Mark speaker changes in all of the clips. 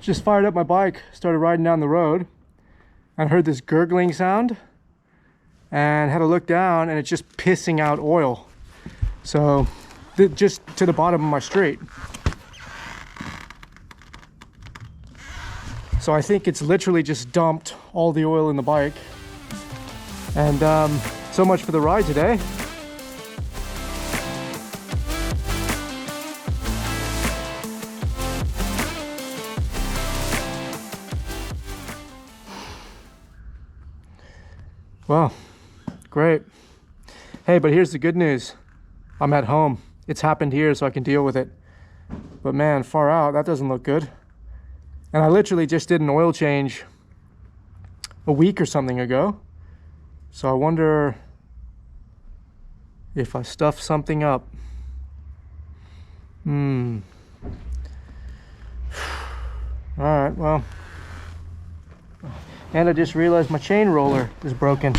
Speaker 1: just fired up my bike, started riding down the road, and heard this gurgling sound, and had to look down, and it's just pissing out oil. So, just to the bottom of my street. So I think it's literally just dumped all the oil in the bike. And so much for the ride today. Well, great. Hey, but here's the good news. I'm at home. It's happened here, so I can deal with it. But man, far out, that doesn't look good. And I literally just did an oil change a week or something ago. So I wonder if I stuff something up. All right, well. And I just realized my chain roller is broken.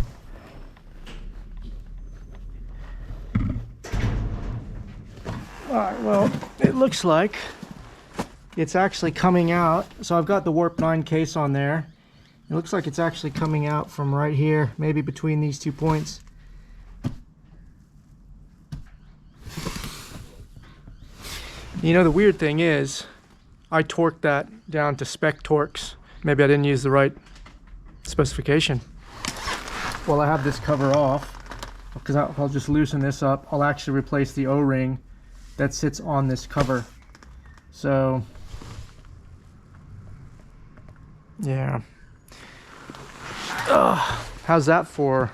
Speaker 1: All right, well, it looks like it's actually coming out. So I've got the Warp 9 case on there. It looks like it's actually coming out from right here, maybe between these 2 points. You know, the weird thing is, I torqued that down to spec torques. Maybe I didn't use the right specification. Well, I have this cover off, because I'll just loosen this up. I'll actually replace the O-ring that sits on this cover. So, yeah. How's that for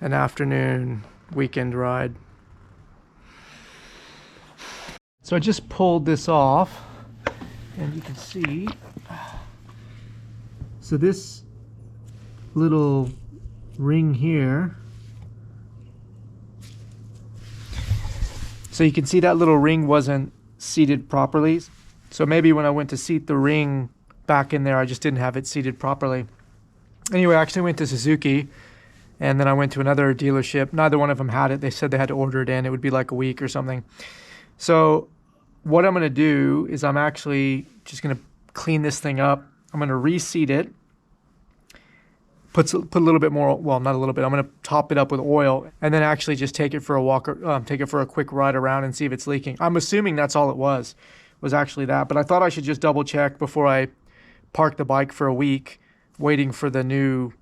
Speaker 1: an afternoon weekend ride? So I just pulled this off, and you can see, so this little ring here, so you can see that little ring wasn't seated properly. So maybe when I went to seat the ring back in there, I just didn't have it seated properly. Anyway, I actually went to Suzuki, and then I went to another dealership. Neither one of them had it. They said they had to order it in. It would be like a week or something. So what I'm going to do is I'm actually just going to clean this thing up. I'm going to reseat it. Put a little bit more, well, not a little bit. I'm going to top it up with oil, and then actually just take it for a walk, take it for a quick ride around and see if it's leaking. I'm assuming that's all it was actually that. But I thought I should just double check before I park the bike for a week, waiting for the new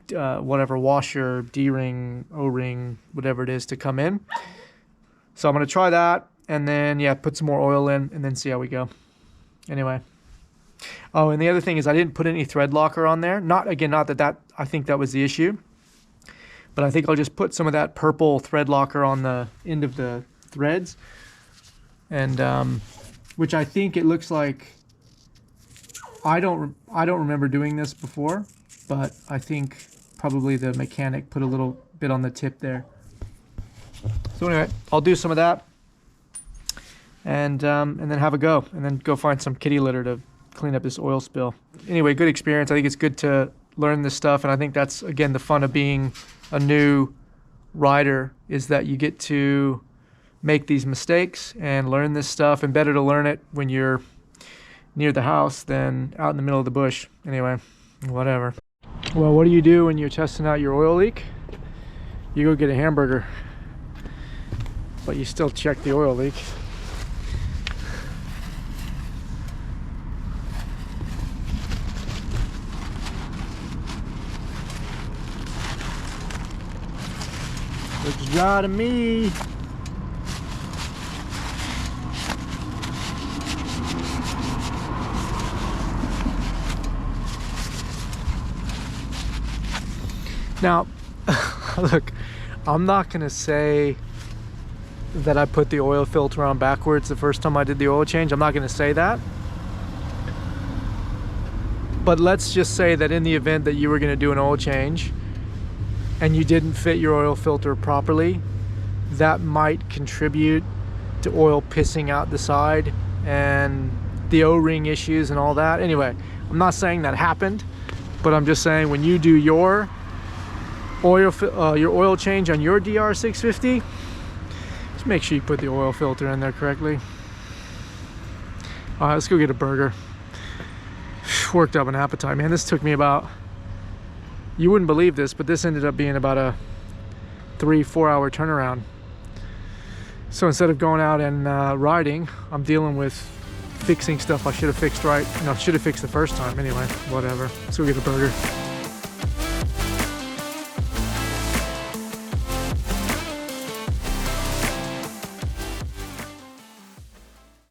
Speaker 1: whatever washer, D-ring, O-ring, whatever it is to come in. So I'm going to try that, and then, yeah, put some more oil in, and then see how we go. Anyway. Oh, and the other thing is I didn't put any thread locker on there. Not that I think that was the issue. But I think I'll just put some of that purple thread locker on the end of the threads. And which I think it looks like, I don't remember doing this before, but I think probably the mechanic put a little bit on the tip there. So anyway, I'll do some of that, and then have a go, and then go find some kitty litter to clean up this oil spill. Anyway, good experience. I think it's good to learn this stuff, and I think that's, again, the fun of being a new rider, is that you get to make these mistakes and learn this stuff, and better to learn it when you're near the house than out in the middle of the bush. Anyway, whatever. Well, what do you do when you're testing out your oil leak? You go get a hamburger, but you still check the oil leak. Looks dry to me. Now, look, I'm not going to say that I put the oil filter on backwards the first time I did the oil change. I'm not going to say that. But let's just say that in the event that you were going to do an oil change and you didn't fit your oil filter properly, that might contribute to oil pissing out the side and the O-ring issues and all that. Anyway, I'm not saying that happened, but I'm just saying when you do your oil change on your DR650, just make sure you put the oil filter in there correctly. All right, let's go get a burger. Worked up an appetite, man. This took me about, you wouldn't believe this, but this ended up being about a 3-4 hour turnaround. So instead of going out and riding, I'm dealing with fixing stuff I should have fixed right. No, should have fixed the first time. Anyway, whatever. Let's go get a burger.